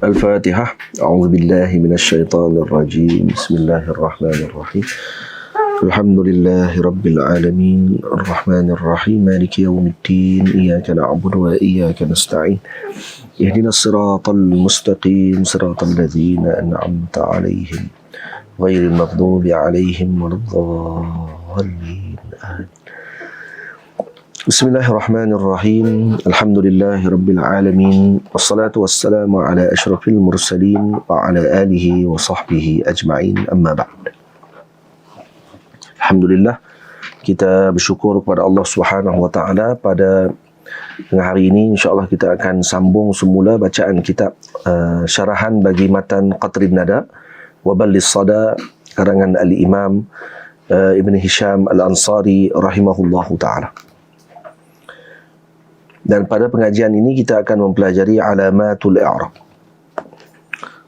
Al-Fatihah. A'udzubillahi minasyaitonir rajim. Bismillahirrahmanirrahim. Alhamdulillahi rabbil alamin. Arrahmanir rahim. Maliki yaumiddin. Iyyaka na'budu wa iyyaka nasta'in. Ihdinas siratal mustaqim. Siratal ladzina an'amta 'alaihim ghairil maghdubi 'alaihim waladdallin. Bismillahirrahmanirrahim. Alhamdulillahi rabbil alamin. Wassalatu wassalamu ala asyrafil mursalin wa ala alihi wa sahbihi ajma'in. Amma ba'd. Alhamdulillah, kita bersyukur kepada Allah Subhanahu wa taala pada hari ini insya-Allah kita akan sambung semula bacaan kitab syarahan bagi matan Qatrin Nada wa Ballis Sada karangan Al-Imam Ibn Hisham Al-Ansari rahimahullahu taala. Dan pada pengajian ini kita akan mempelajari alamatul i'rab.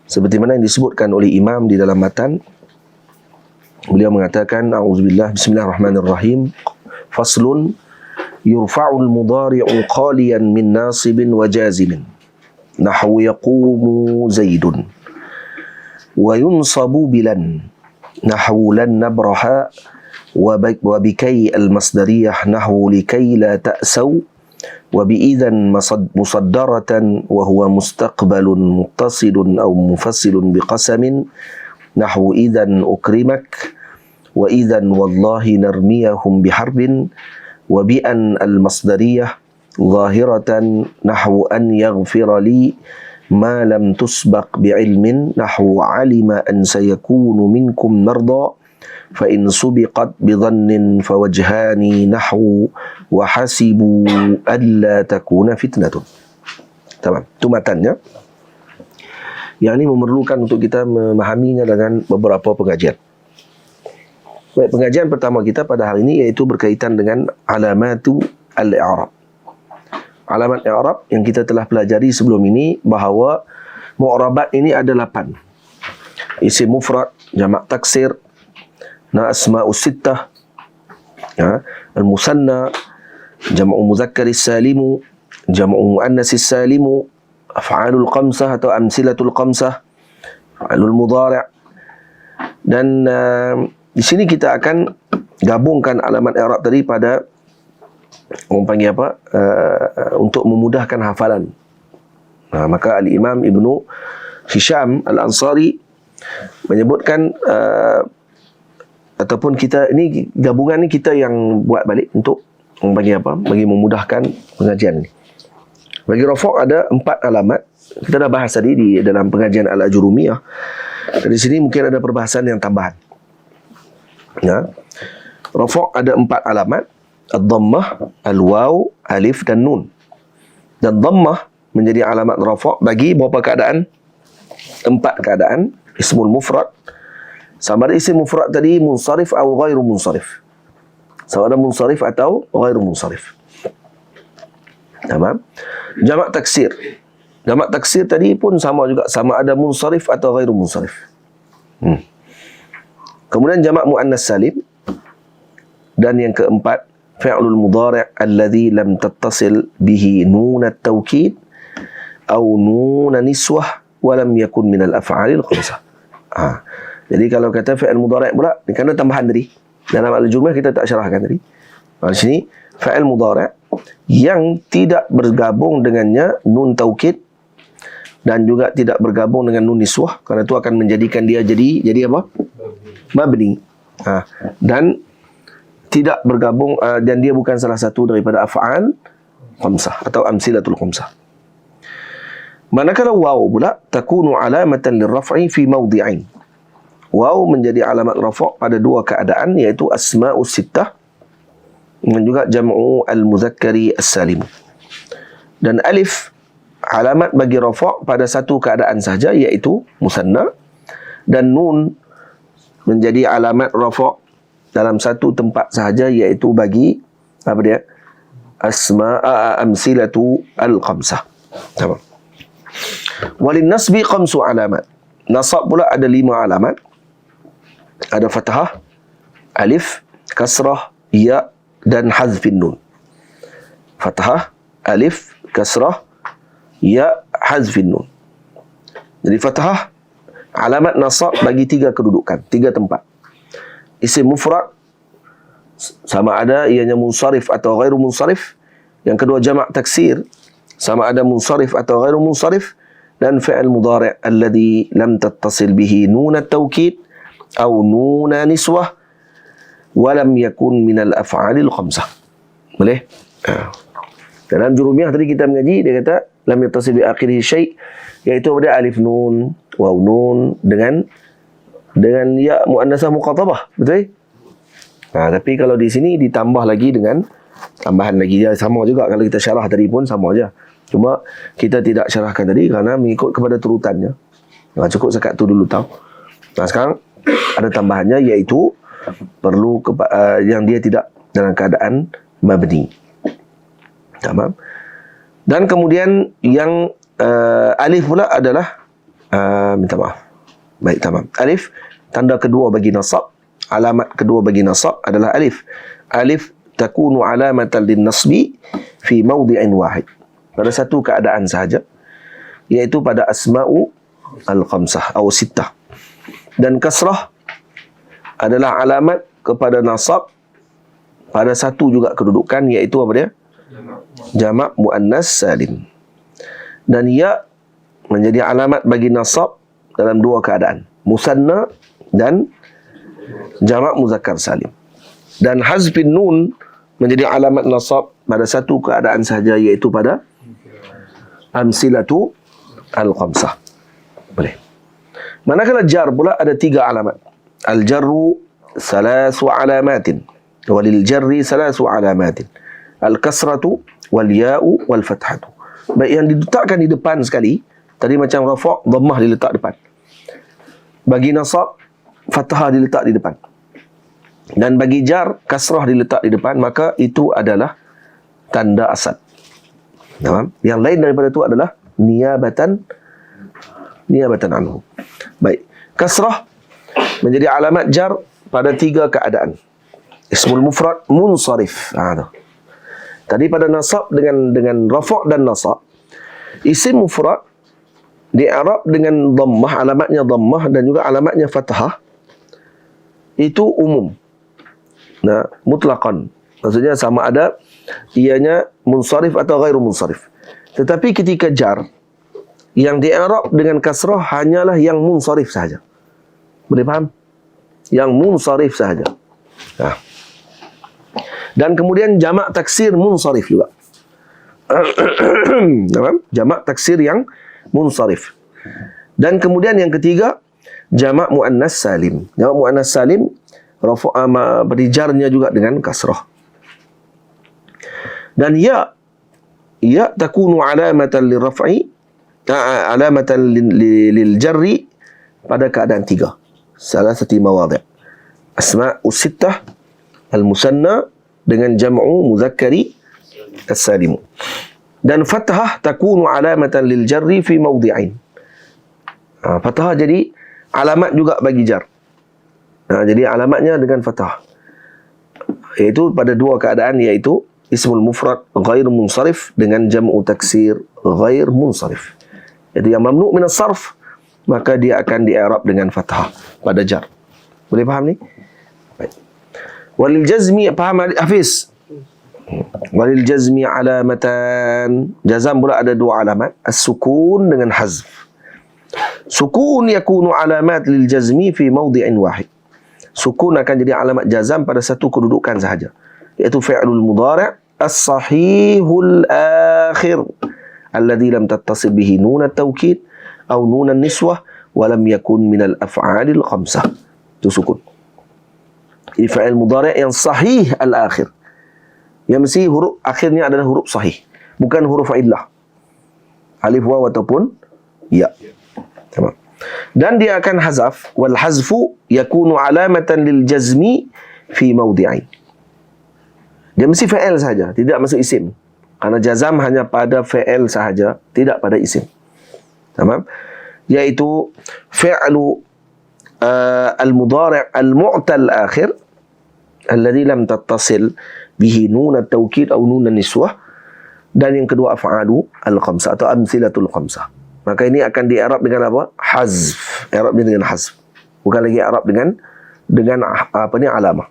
Seperti mana yang disebutkan oleh imam di dalam matan, beliau mengatakan a'udzubillah bismillahirrahmanirrahim. Faslun yurfa'ul mudhari'u qaliyan min nasibin wa jazimin nahwu yaqumu zaidun wa yunsabu bilan nahwu lan nabraha wa bikay al-masdariyah nahwu likay la ta'saw wa bi'idhan musaddaratan wa huwa mustaqbalun muttasilun aw mufassilun biqasamin nahwu idhan ukrimak wa idhan wallahi narmiyahum biharbin wa bi'an al-masdariyah zahiratan nahwu an yaghfira li ma lam tusbaq bi'ilmin nahwu alima an sayakunu minkum narda fa in subiqat bidhannin fawajhani nahwu wa hasibu alla takuna fitnatun. Tamam, itu matannya. Yang ini memerlukan untuk kita memahaminya dengan beberapa pengajian. Baik, pengajian pertama kita pada hari ini iaitu berkaitan dengan alamatu al-i'rab. Alamat i'rab yang kita telah pelajari sebelum ini bahawa mu'rabat ini ada 8. Isim mufrad, jamak taksir, asma'us sittah, al-musanna, jam'u mudzakkar salimu, jam'u muannas salimu, af'alul khamsah atau amsilatul khamsah, af'alul mudhari'. Dan di sini kita akan gabungkan alamat i'rab tadi pada orang panggil apa? Untuk memudahkan hafalan. Maka Al-Imam Ibnu Hisham Al-Ansari menyebutkan ataupun kita ini gabungan ni kita yang buat balik untuk bagi apa? Bagi memudahkan pengajian ni. Bagi rafa' ada 4 alamat. Kita dah bahas tadi di dalam pengajian Al-Ajurumiyah. Di sini mungkin ada perbahasan yang tambahan. Ya. Rafa' ada 4 alamat. Ad-dhammah, al-waw, alif dan nun. Dan dhammah menjadi alamat rafa' bagi berapa keadaan? 4 keadaan. Ismul mufrad, sama ada isim mufrad tadi munsarif atau ghairu munsarif. Sama ada munsarif atau ghairu munsarif. Tamam. Jamak taksir. Jamak taksir tadi pun sama juga, sama ada munsarif atau ghairu munsarif. Kemudian jamak muannas salim. Dan yang keempat, fi'lul mudhari' alladhi lam tattasil bihi nun at-taukid atau nun niswah wa lam yakun min al-af'alil khamsah. Jadi kalau kata fi'il mudhari' pula, kerana tambahan tadi. Dalam al-jumlah kita tak syarahkan tadi. Di sini fi'il mudhari' yang tidak bergabung dengannya nun taukid dan juga tidak bergabung dengan nun niswah, kerana itu akan menjadikan dia jadi apa? Mabni. Dan tidak bergabung dan dia bukan salah satu daripada af'al khamsah atau amsilatul khamsah. Manakala waw pula takunu alamatan lirraf'i fi mawdi'ain. Waw menjadi alamat rafa' pada 2 keadaan, iaitu asma'us sittah dan juga jam'u al-mudzakkari as-salim. Dan alif alamat bagi rafa' pada 1 keadaan saja, iaitu musanna. Dan nun menjadi alamat rafa' dalam 1 tempat sahaja, iaitu bagi apa dia? Amsilatu al-khamsah. Tamam. Walin nasbi 5 alamat. Nasab pula ada 5 alamat. Ada fathah, alif, kasrah, ya dan hazfin nun. Fathah, alif, kasrah, ya, hazfin nun. Jadi fathah alamat nasab bagi 3 kedudukan, 3 tempat. Isim mufrad sama ada ianya munsharif atau ghairu munsharif. Yang kedua jamak taksir sama ada munsharif atau ghairu munsharif. Dan fi'il mudhari' alladhi lam tattasil bihi nun at-taukid atau nun niswah wa lam yakun min al-af'alil khamsah. Boleh? Dalam Jurumiyah tadi kita mengaji, dia kata lam yattasil bi akhirih syai', iaitu pada alif nun, waw nun dengan ya muannasah muqatabah, betul? Tapi kalau di sini ditambah lagi dengan tambahan lagi, dia sama juga. Kalau kita syarah tadi pun sama aja. Cuma kita tidak syarahkan tadi kerana mengikut kepada turutannya. Cukup sekat tu dulu tahu. Sekarang ada tambahannya, iaitu perlu yang dia tidak dalam keadaan mabni. Tamam. Dan kemudian yang alif pula adalah minta maaf. Baik, tamam. Alif tanda kedua bagi nasab, alamat kedua bagi nasab adalah alif. Alif takunu alamatan lin-nasbi fi mawdi'in wahid. Pada satu keadaan sahaja, iaitu pada asma'u al-khamsah atau sittah. Dan kasrah adalah alamat kepada nasab pada satu juga kedudukan, iaitu apa dia? Jamak muannas salim. Dan ya menjadi alamat bagi nasab dalam 2 keadaan, musanna dan jamak muzakkar salim. Dan hazfin nun menjadi alamat nasab pada satu keadaan sahaja, iaitu pada amsilatu al-khamsah. Boleh. Manakala jar pula ada 3 alamat. Al-jarru salasu alamatin, walil jarri salasu alamatin. Al-kasratu wal ya'u wal fathatu. Baik, yang diletakkan di depan sekali tadi macam rafa', dhammah diletak depan. Bagi nasab, fathah diletak di depan. Dan bagi jar, kasrah diletak di depan, maka itu adalah tanda asal. Yang lain daripada itu adalah niabatan anhu. Baik, kasrah menjadi alamat jar pada 3 keadaan. Ismul mufrad munsharif. Tadi pada nasab dengan rafa' dan nasab, isim mufrad di i'rab dengan dhammah, alamatnya dhammah dan juga alamatnya fathah, itu umum. Mutlaqan. Maksudnya sama ada ianya munsharif atau ghairu munsharif. Tetapi ketika jar, yang di-i'rab dengan kasrah hanyalah yang munsharif sahaja. Boleh faham? Yang munsharif sahaja. Dan kemudian jamak taksir munsharif juga. Jamak taksir yang munsharif. Dan kemudian yang ketiga, jamak muannas salim. Jamak muannas salim berjarnya juga dengan kasrah. Dan ya takunu alamatan lirraf'i, alamatan liljarri pada keadaan 3. Salah satu mawadhi'. Asma'us sittah al-musanna dengan jam'u muzakkari as-salim. Dan fathah takunu alamatan liljarri fi mawdi'ain. Fathah jadi alamat juga bagi jar. Jadi alamatnya dengan fathah. Iaitu pada 2 keadaan, iaitu ismul mufrad ghair munsharif dengan jam'u taksir ghair munsharif. Jadi yang mamnu' min as-sarf, maka dia akan di-i'rab dengan fathah pada jar. Boleh faham ni? Baik. Walil jazmi, faham Hafiz? Walil jazmi alamatan. Jazam pula ada 2 alamat, as-sukun dengan hazf. Sukun yakunu alamat lil jazmi fi mawdi'in wahid. Sukun akan jadi alamat jazam pada satu kedudukan sahaja, iaitu fi'lul mudhari' as-sahihul akhir alladhi lam tattasil bihi nun at-taukid atau nun an-niswah wa lam yakun min al-af'alil khamsah. Itu sukun. Ini fi'il mudhari' yang sahih al-akhir, yang mesti huruf akhirnya adalah huruf sahih, bukan huruf illah, alif waw ataupun ya. Tamam. Dan dia akan hazaf, wal hazfu yakunu alamatan lil jazmi fi mawdi'ain. Dia mesti fi'il saja, tidak masuk isim. Karena jazam hanya pada fi'il sahaja, tidak pada isim. Tamam? Yaitu fi'lu al-mudhari' al-mu'tal akhir alladhi lam tattasil bihi nun at-taukid atau nun an-niswah. Dan yang kedua af'alu al-khamsah atau amsilatul khamsah. maka ini akan di-i'rab dengan apa? Hazf. I'rabnya dengan hazf. Bukan lagi i'rab dengan apa ni, alamah.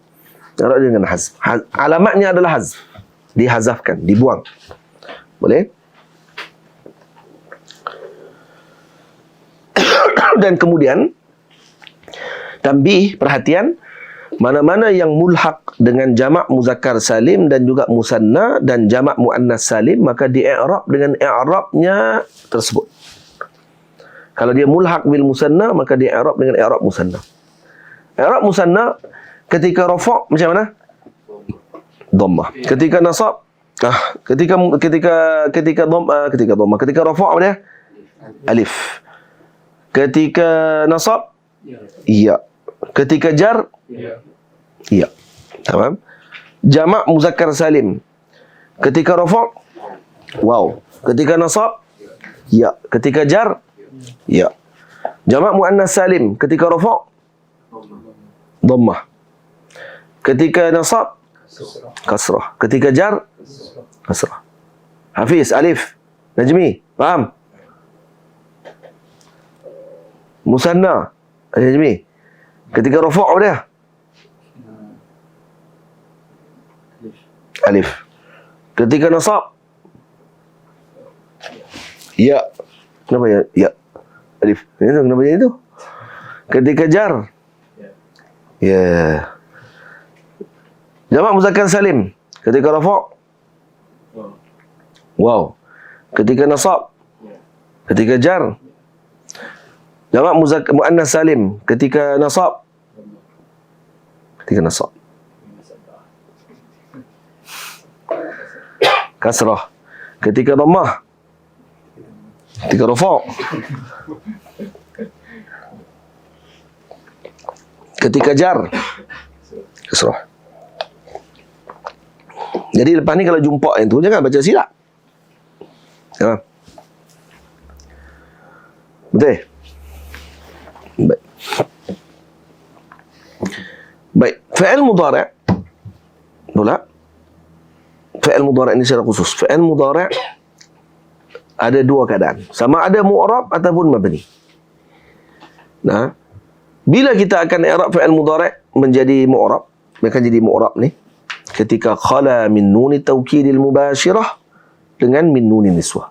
I'rab dengan hazf. Alamatnya adalah hazf. Dihazafkan, dibuang. Boleh? Dan kemudian tambih, perhatian, mana-mana yang mulhaq dengan jamak muzakkar salim dan juga musanna dan jamak muannas salim, maka di-i'rab dengan i'rabnya tersebut. Kalau dia mulhaq bil musanna, maka di-i'rab dengan i'rab musanna. I'rab musanna ketika rafa' macam mana? Dhammah. Ketika nasab, ketika dhammah, ketika rafa' apa dia? Alif. Ketika nasab, ya. Ketika jar, ya. Tamam. Jamak muzakkar salim. Ketika rafa', waw. Ketika nasab, ya. Ketika jar, ya. Jamak muannas salim. Ketika rafa', dhammah. Ketika nasab, kasrah. Ketika jar, kasrah. Hafiz, Alif, Najmi, faham? Musanna, Najmi. Ketika rafa' apa dia? Alif. Ketika nasab, ya. Kenapa ya? Ya. Alif. Kenapa jadi itu? Ketika jar, ya. Jamak muzakkar salim. Ketika rafa', waw. Ketika nasab, ketika jar, jamak muannas salim. Ketika nasab, kasrah. Ketika dhammah, ketika rafa', ketika jar, kasrah. Jadi lepas ni kalau jumpa yang tu, jangan baca silap. Ya. Betul? Baik. Baik. Fi'il mudhari' pula. Fi'il mudhari' ini secara khusus. Fi'il mudhari' ada dua keadaan. Sama ada mu'rab ataupun mabni. Nah, bila kita akan i'rab fi'il mudhari' menjadi mu'rab, akan jadi mu'rab ni ketika khala min nuni taukidil mubashirah dengan min nuni niswah.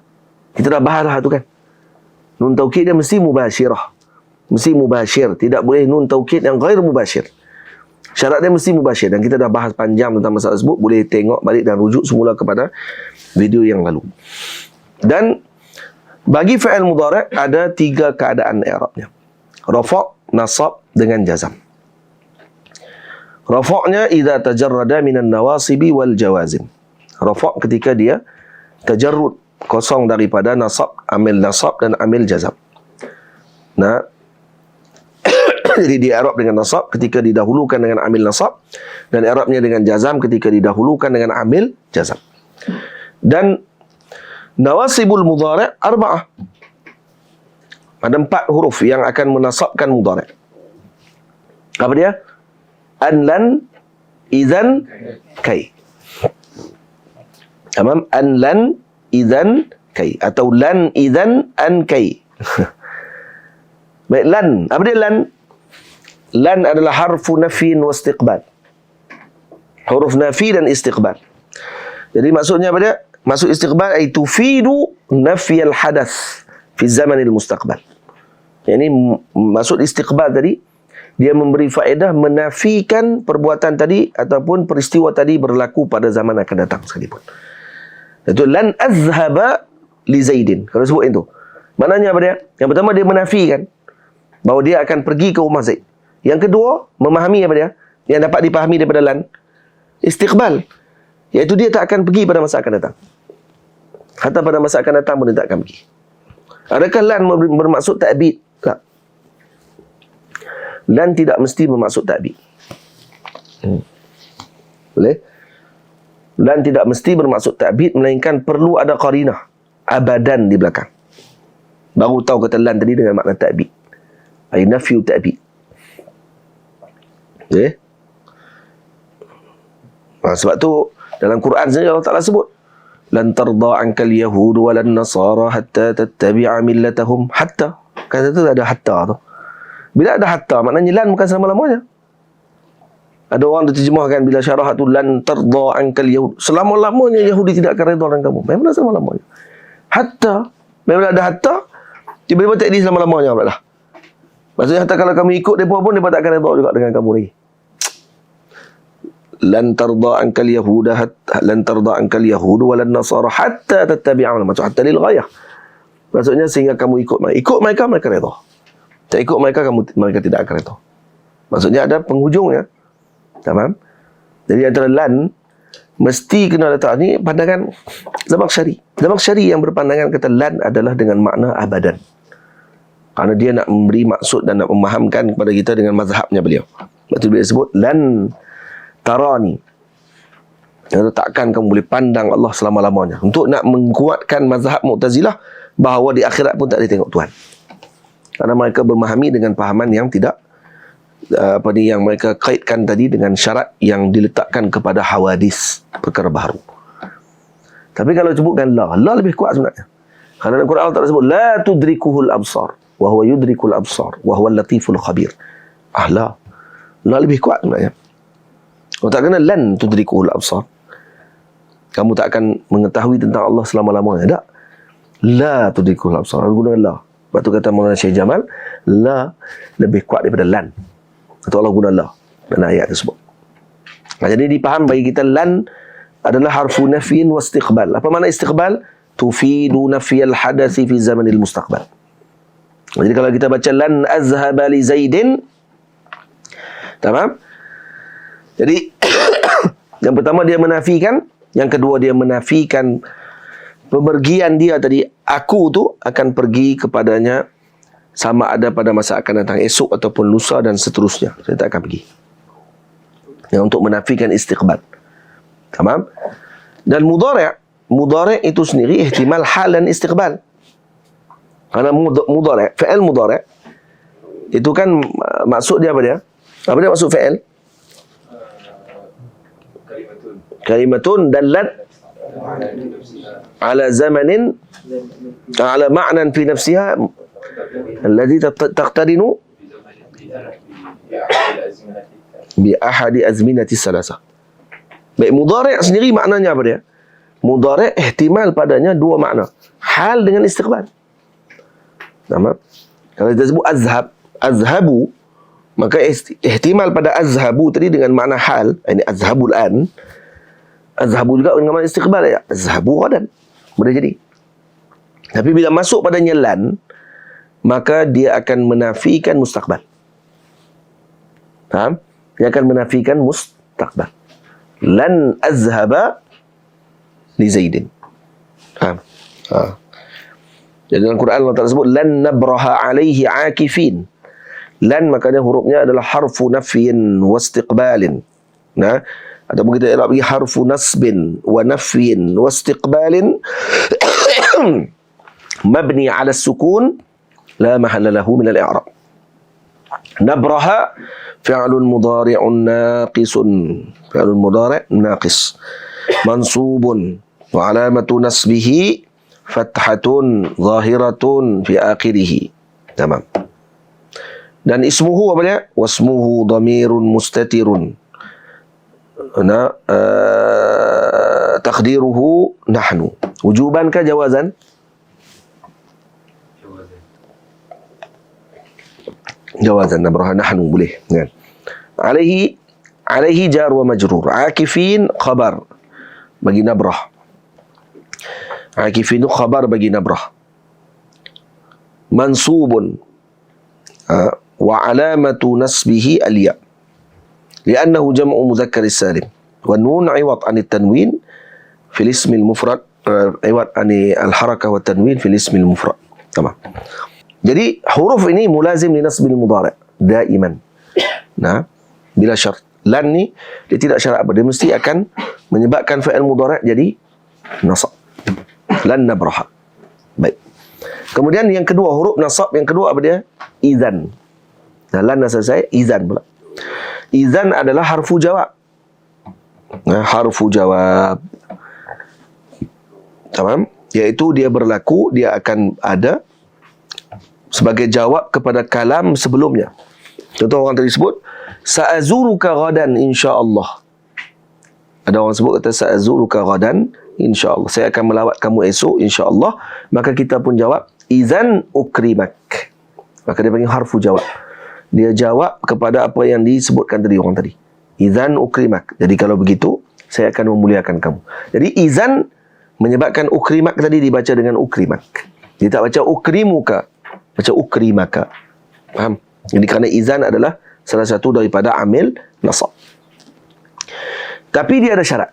Kita dah bahas dah tu kan. Nun taukid dia mesti mubashirah. Mesti mubashir. Tidak boleh nun taukid yang ghair mubashir. Syarat dia mesti mubashir. Dan kita dah bahas panjang tentang masalah tersebut. Boleh tengok balik dan rujuk semula kepada video yang lalu. Dan bagi fi'il mudhari' ada tiga keadaan i'rabnya. Rafa', nasab dengan jazam. Rafa'nya idza tajarrada minan nawasibi wal jawazim. Rafa' ketika dia tajarrud, kosong daripada nasab, amil nasab dan amil jazam. Nah, jadi dia i'rab dengan nasab ketika didahulukan dengan amil nasab, dan i'rabnya dengan jazam ketika didahulukan dengan amil jazam. Dan nawasibul mudhari' arba'ah. Ada 4 huruf yang akan menasabkan mudhari'. Apa dia? An, lan, idzan, kai. Tamam? An, lan, idzan, kai. Atau lan, idzan, an, kai. Baik, lan. Apa dia lan? Lan adalah harfu nafin wa istiqbal. Huruf nafi dan istiqbal. Jadi maksudnya apa dia? Maksud istiqbal ay tufidu nafiyal hadath fi zamanil mustaqbal. Yang ini maksud istiqbal tadi, dia memberi faedah menafikan perbuatan tadi ataupun peristiwa tadi berlaku pada zaman akan datang sekalipun. Itu lan azhaba li Zaidin. Kalau sebut itu, maknanya apa dia? Yang pertama dia menafikan bahawa dia akan pergi ke rumah Zaid. Yang kedua, memahami apa dia? Yang dapat dipahami daripada lan istiqbal, iaitu dia tak akan pergi pada masa akan datang. Hatta pada masa akan datang pun dia tak akan pergi. Adakah lan bermaksud ta'bid? Tak. Lan tidak mesti bermaksud ta'bid. Boleh? Lan tidak mesti bermaksud ta'bid, melainkan perlu ada qarinah, abadan di belakang. Baru tahu kata lan tadi dengan makna ta'bid. Ay nafyu ta'bid. Sebab tu dalam Quran saja Allah Ta'ala sebut lan tarda ankal yahud walan nasara hatta tattabi'a millatahum. Hatta, kata tu ada hatta tu. Bila ada hatta, maknanya lan bukan selama-lamanya. Ada orang terjemahkan bila syarah tu lan tarda ankal yahud, selama-lamanya Yahudi tidak akan redha dengan kamu. Memang selama-lamanya. Hatta, memang ada hatta, tiba-tiba tak di selama-lamanya pula dah. Maksudnya hatta kalau kamu ikut mereka pun, mereka tak akan redha juga dengan kamu lagi. Lan tarda ankal yahuda lan tarda ankal yahud walan nasara hatta tattabi'a. Maksud hatta lil ghayah. Maksudnya sehingga kamu ikut mereka, mereka redha. Tak ikut mereka, mereka tidak akan redha. Maksudnya ada penghujungnya. Tamam? Jadi antara lan mesti kena letak ni pandangan Zamakhsyari. Zamakhsyari yang berpandangan kata lan adalah dengan makna abadan. Kerana dia nak memberi maksud dan nak memahamkan kepada kita dengan mazhabnya beliau. Sebab tu dia sebut lan tarani. Yang takkan kamu boleh pandang Allah selama-lamanya. Untuk nak menguatkan mazhab Mu'tazilah bahawa di akhirat pun tak boleh tengok Tuhan. Kerana mereka memahami dengan pahaman yang tidak yang mereka kaitkan tadi dengan syarat yang diletakkan kepada hawadis, perkara baharu. Tapi kalau sebutkan la lebih kuat sebenarnya. Kerana dalam Quran Allah Ta'ala sebut la tudrikuhul absar wa huwa yudrikul absar wa huwa latiful khabir. La lebih kuat sebenarnya. Kalau tak kena lan tudrikuhul absar, kamu tak akan mengetahui tentang Allah selama-lamanya. Tak. La tudrikuhul absar, guna la. Sebab tu kata Maulana Syekh Jamal, la lebih kuat daripada lan. Atau Allah guna la dalam ayat tersebut. Jadi dipaham bagi kita lan adalah harfu nafyin wa istiqbal. Apa makna istiqbal? Tufidu nafyal hadasi fi zamanil mustaqbal. Jadi kalau kita baca lan azhaba li Zaidin, tamam? Jadi yang pertama dia menafikan, yang kedua dia menafikan pemergian dia tadi, aku tu akan pergi kepadanya sama ada pada masa akan datang, esok ataupun lusa dan seterusnya. Saya tak akan pergi. Yang untuk menafikan istiqbal. Tamam? Dan mudhari' itu sendiri ihtimal hal dan istiqbal. Karena mudhari', fi'il mudhari' itu kan maksud dia apa dia? Apa dia maksud fi'il? Kalimatun dallat ala zamanin ala ma'nan fi nafsiha alladhi taqtarinu bi ahadi azminati salasa. Baik, mudhari' sendiri maknanya apa dia? Mudhari' ihtimal padanya dua makna, hal dengan istiqbal. Nama kalau kita sebut azhabu, maka ihtimal pada azhabu tadi dengan makna hal, ini azhabul an. Azhabu juga dengan makna istiqbal ya. Azhabu ghadan. Boleh jadi. Tapi bila masuk padanya lan, maka dia akan menafikan mustaqbal. Faham? Dia akan menafikan mustaqbal. Lan azhaba li Zaidin. Faham? Jadi dalam Quran Allah Ta'ala sebut lan nabraha alaihi akifin. Lan makanya hurufnya adalah harfu nafyin wa istiqbalin. Nah, ataupun kita i'rab lagi harfu nasbin wa nafyin wa istiqbalin mabni ala sukun la mahalla lahu min al-i'rab. Nabraha fi'lun mudhari'un naqisun, fi'lun mudhari' naqis mansubun wa alamatu nasbihi fathatun zahiratun fi akhirih. Tamam. Dan ismuhu apa dia? Wasmuhu dhamirun mustatirun. Taqdiruhu nahnu. Wujuban ka jawazan? Jawazan, nabraha nahnu boleh kan. Alaihi jar wa majrur. Akifin khabar bagi nabrah. Akifin khabar bagi nabrah. Mansubun wa alamatu nasbihi al-ya. لأنه جمع مذكر السالم والنون عوض عن التنوين في الاسم المفرد، عوض عن الحركة والتنوين في الاسم المفرد. تمام. Jadi huruf ini mulazim li nasbil mudhari' daiman. Nah, bila syarat. Lan ni dia tidak syarat apa, dia mesti akan menyebabkan fi'il mudhari' jadi nasab. Lan nabraha. Baik. Kemudian yang kedua, huruf nasab yang kedua apa dia? Idzan. Nah, lan dah selesai, idzan pula. Idzan adalah harfu jawab. Harfu jawab. Faham? Iaitu dia berlaku, dia akan ada sebagai jawab kepada kalam sebelumnya. Contoh orang tadi sebut, sa'azuruka ghadan insya-Allah. Ada orang sebut kata sa'azuruka ghadan insya-Allah. Saya akan melawat kamu esok insya-Allah. Maka kita pun jawab, idzan ukrimak. Maka dia panggil harfu jawab. Dia jawab kepada apa yang disebutkan tadi orang tadi. Idzan ukrimak. Jadi kalau begitu, saya akan memuliakan kamu. Jadi idzan menyebabkan ukrimak tadi dibaca dengan ukrimak. Dia tak baca ukrimuka, baca ukrimaka. Faham? Jadi kerana idzan adalah salah satu daripada amil nasab. Tapi dia ada syarat.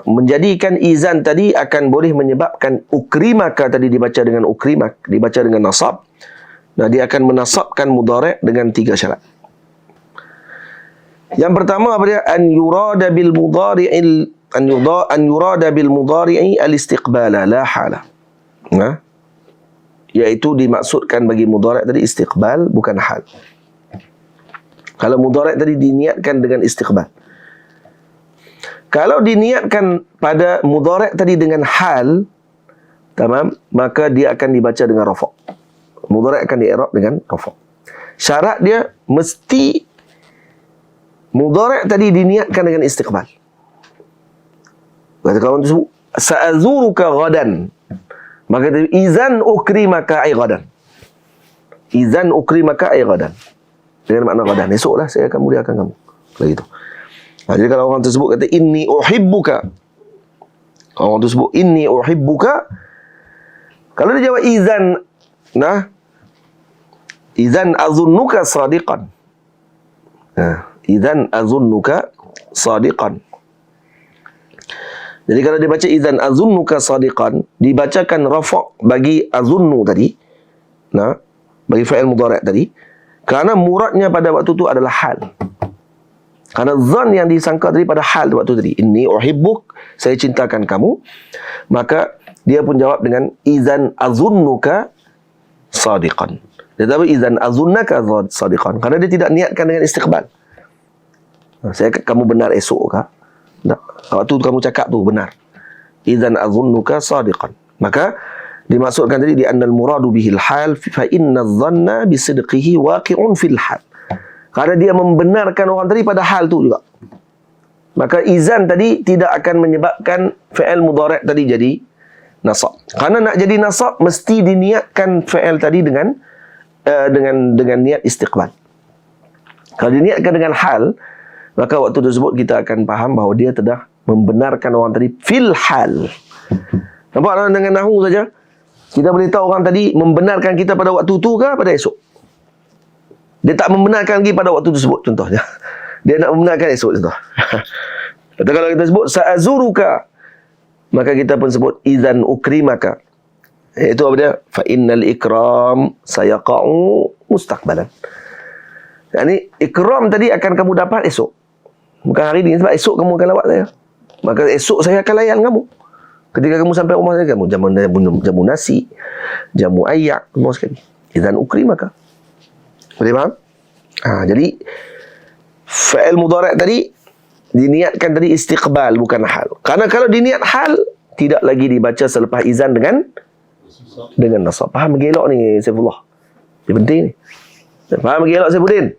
Menjadikan idzan tadi akan boleh menyebabkan ukrimaka tadi dibaca dengan ukrimak, dibaca dengan nasab. Nah, dia akan menasabkan mudhari' dengan 3 syarat. Yang pertama apa dia? An yurada bil mudhari'il an yurada bil mudhari'i al-istiqbala la hala. Nah, iaitu dimaksudkan bagi mudhari' tadi istiqbal bukan hal. Kalau mudhari' tadi diniatkan dengan istiqbal. Kalau diniatkan pada mudhari' tadi dengan hal, tamam, maka dia akan dibaca dengan rafa'. Mudhari' akan di-i'rab dengan rafa'. Syarat dia mesti mudhari' tadi diniatkan dengan istiqbal. Kata kawan tu sebut, sa'azuruka ghadan. Maka dia idzan ukrimaka ay ghadan. Idzan ukrimaka ay ghadan. Dengan makna ghadan. Esoklah saya akan muliakan kamu. Kalau gitu. Jadi kalau orang tersebut kata inni uhibbuka. Orang tu sebut inni uhibbuka. Kalau dia jawab idzan, nah, idzan azunnuka sadiqan. Nah, idzan azunnuka sadiqan. Jadi kalau dia baca idzan azunnuka sadiqan, dibacakan rafa' bagi azunnu tadi. Nah, bagi fa'il mudhari' tadi. Kerana muradnya pada waktu itu adalah hal. Kerana zan yang disangka tadi pada hal waktu tadi. Inni uhibbuk, saya cintakan kamu. Maka dia pun jawab dengan idzan azunnuka sadiqan. Dia tahu idzan azunnaka sadiqan. Kerana dia tidak niatkan dengan istiqbal. Kamu benar esok kah? Tak. Waktu kamu cakap tu benar. Idzan azunnuka sadiqan. Maka dimaksudkan tadi di annal muradu bihil hal fa inna dhanna bisidqihi waqi'un fil hal. Kerana dia membenarkan orang tadi pada hal tu juga. Maka idzan tadi tidak akan menyebabkan fi'il mudhari' tadi jadi nasab. Kerana nak jadi nasab mesti diniatkan fi'il tadi dengan niat istiqbal. Kalau diniatkan dengan hal, maka waktu tersebut kita akan faham bahawa dia telah membenarkan orang tadi fil hal. Nampak dengan nahu saja? Kita boleh tahu orang tadi membenarkan kita pada waktu tu ke pada esok? Dia tak membenarkan lagi pada waktu tersebut contohnya. Dia nak membenarkan esok contoh. Atau kalau kita sebut sa'azuruka, maka kita pun sebut idzan ukrimaka. Itu apa dia? Fa innal ikram sayaqa'u mustaqbalan. Yani ikram tadi akan kamu dapat esok. Bukan hari ini, sebab esok kamu akan lawat saya. Maka esok saya akan layan kamu. Ketika kamu sampai rumah saya, kamu jamu nasi, jamu ayak, semua sekali. Idzan ukrimaka. Boleh faham? Jadi fa'il mudhari' tadi diniatkan tadi istiqbal bukan hal. Karena kalau diniat hal tidak lagi dibaca selepas idzan dengan nasab. Faham gelok ni Saifullah? Ini penting ni. Faham gelok Saifuddin?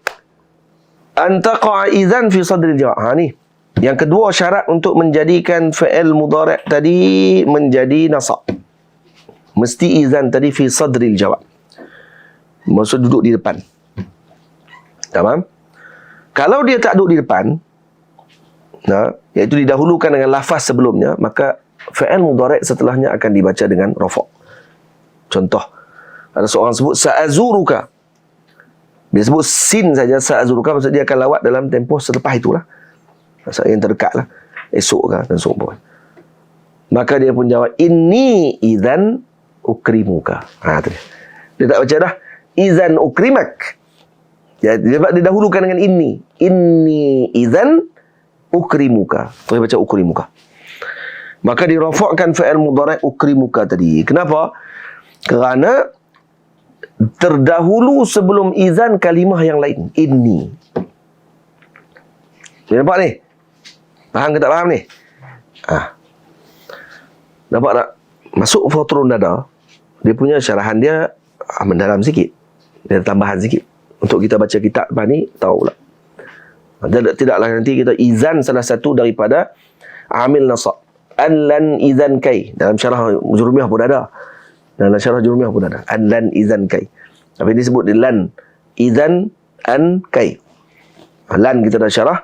Antaqa'a idzan fi sadril jawab. Ni. Yang kedua syarat untuk menjadikan fi'il mudhari' tadi menjadi nasab. Mesti idzan tadi fi sadril jawab. Maksud duduk di depan. Tamam? Kalau dia tak duduk di depan, nah, iaitu didahulukan dengan lafaz sebelumnya, maka fi'il mudhari' setelahnya akan dibaca dengan rafa'. Contoh, ada seorang sebut sa'azuruka. Dia sebut sin saja sa'azuruka, maksud dia akan lawat dalam tempoh selepas itulah. Maksud yang terdekat lah. Esok kan dan so on. Maka dia pun jawab inni idzan ukrimuka. Dia tak baca dah idzan ukrimak. Dia didahulukan dengan inni. Inni idzan ukrimuka. Dia baca ukrimuka. Maka dirafa'kan fi'il mudhari' ukrimuka tadi. Kenapa? Kerana terdahulu sebelum idzan kalimah yang lain. Inni. Dia nampak ni? Faham ke tak faham ni? Nampak tak? Masuk fatrun dada, dia punya syarahan dia mendalam sikit. Dia ada tambahan sikit. Untuk kita baca kitab lepas ni, tahu pula. Tidaklah nanti kita izan salah satu daripada amil nasab. An-lan izan kai. Dalam syarah Jurumiyah pun ada. Dalam syarah Jurumiyah pun ada. An-lan izan kai. Tapi ini sebut di lan. Izan an kai. Lan kita dah syarah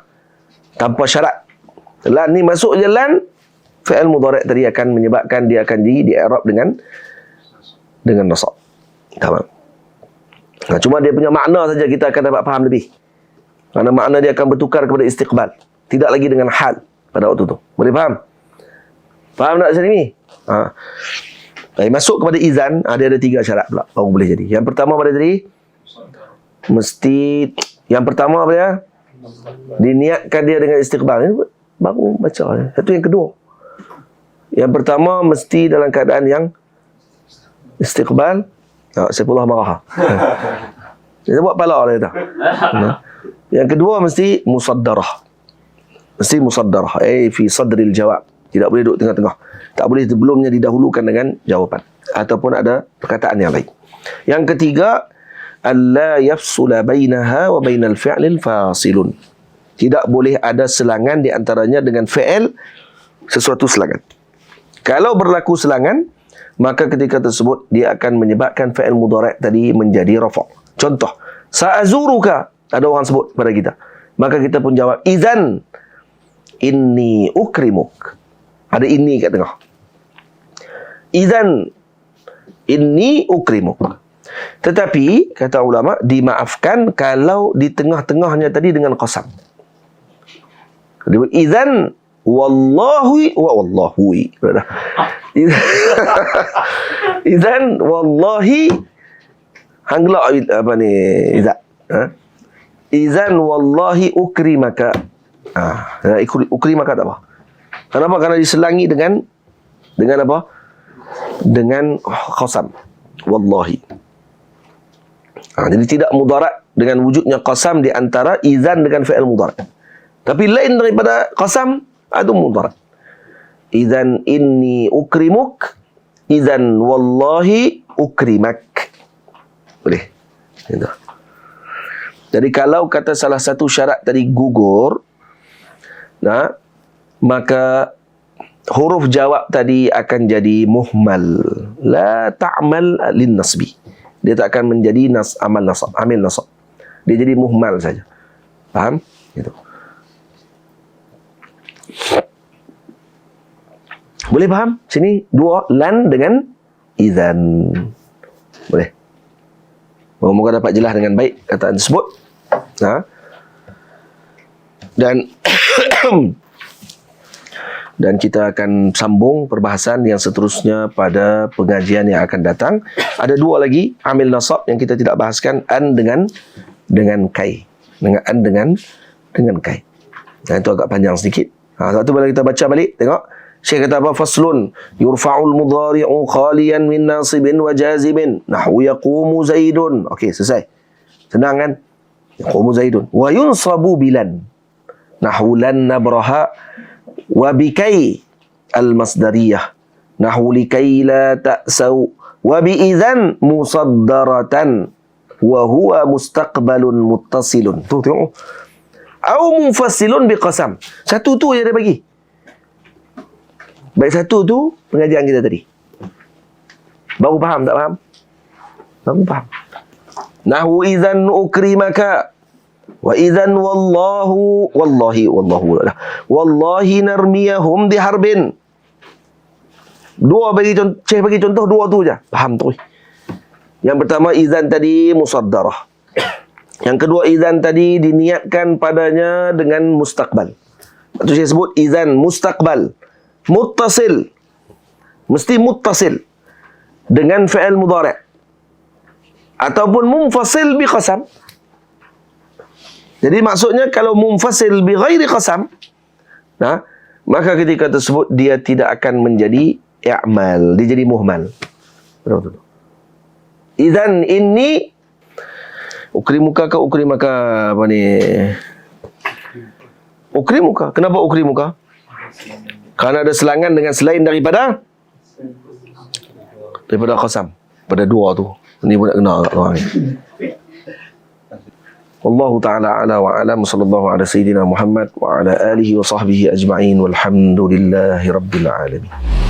tanpa syarat. Lan ni masuk je lan, fi'il mudhari' tadi akan menyebabkan dia akan di-i'rab dengan nasab. Tamam. Nah, cuma dia punya makna saja kita akan dapat faham lebih. Kerana makna dia akan bertukar kepada istiqbal. Tidak lagi dengan hal pada waktu tu. Boleh faham? Faham tak macam ni? Masuk kepada izan, dia ada 3 syarat pula baru boleh jadi. Yang pertama pada tadi, mesti yang pertama apa dia? Diniatkan dia dengan istiqbal. Ini baru baca. Satu yang kedua. Yang pertama mesti dalam keadaan yang istiqbal. Saifullah marah. Dia buat pala dia kata. Yang kedua mesti musaddarah. Mesti musaddarah. Fi sadril jawab. Tidak boleh duduk tengah-tengah. Tak boleh sebelumnya didahulukan dengan jawapan. Ataupun ada perkataan yang lain. Yang ketiga, alla yafsula bainaha wa bainal fi'lil fasilun. Tidak boleh ada selangan di antaranya dengan fi'il sesuatu selangan. Kalau berlaku selangan, maka ketika tersebut dia akan menyebabkan fi'il mudhari' tadi menjadi rafa'. Contoh, sa'azuruka, ada orang sebut kepada kita. Maka kita pun jawab, idzan inni ukrimuk. Ada inni kat tengah. Idzan inni ukrimuk. Tetapi kata ulama, dimaafkan kalau di tengah-tengahnya tadi dengan qasam. Idzan wallahi wa wallahi. Idzan wallahi hangla apa ni idzan. Idzan wallahi ukrimaka. Ukrimaka tak apa. Kenapa? Karena diselangi dengan apa? Dengan qasam. Wallahi. Jadi tidak mudarat dengan wujudnya qasam di antara izan dengan fi'il mudarat. Tapi lain daripada qasam, itu mudarat. Idzan inni ukrimuk, idzan wallahi ukrimak. Boleh. Gitu. Jadi kalau kata salah satu syarat tadi gugur, maka huruf jawab tadi akan jadi muhmal. La ta'mal lin nasbi. Dia tak akan menjadi amil nasab. Dia jadi muhmal saja. Faham? Gitu. Boleh faham? Sini dua, lan dengan idzan. Boleh. Moga-moga dapat jelas dengan baik kataan tersebut. Dan kita akan sambung perbahasan yang seterusnya pada pengajian yang akan datang. Ada 2 lagi amil nasab yang kita tidak bahaskan, an dengan kai. Dengan an dengan kai. Itu agak panjang sedikit. Satu bila kita baca balik, tengok. Syekh kata apa? Faslun yurfa'ul mudhari'u khaliyan min nasibin wa jazibin. Nahwu yaqumu zaidun. Okey, selesai. Senang kan? Yaqumu zaidun. Wa yunsabu bilan. Nahwu lan nabraha wa bikai al-masdariyah. Nahwu likai la ta'sau. Wa bi'idzan musaddaratan. Wa huwa mustaqbalun muttasilun. Tu tengok. Au munfasilun biqasam. Satu tu je dia bagi. Baik, satu tu pengajian kita tadi. Baru faham tak faham? Baru faham. Nahwu idzan ukrimaka wa idzan wallahi narmiyahum biharbin. 2 bagi contoh, Syekh bagi contoh 2 tu je. Faham tu. Yang pertama idzan tadi musaddarah. Yang kedua idzan tadi diniatkan padanya dengan mustaqbal. Itu Syekh sebut idzan mustaqbal. Muttasil. Mesti muttasil dengan fi'il mudhari'. Ataupun munfasil bi qasam. Jadi maksudnya kalau munfasil bi ghairi qasam, maka ketika tersebut dia tidak akan menjadi i'mal, dia jadi muhmal. Betul. Idzan inni ukrimuka ka ukrimaka apa ni? Ukrimuka. Kenapa ukrimuka? Kerana ada selangan dengan selain daripada daripada qasam. Pada dua tu. Ni pun nak kena kat orang ni. Wallahu ta'ala ala wa alam. Sallallahu ala sayyidina Muhammad wa ala alihi wa sahbihi ajma'in. Walhamdulillahi rabbil alamin.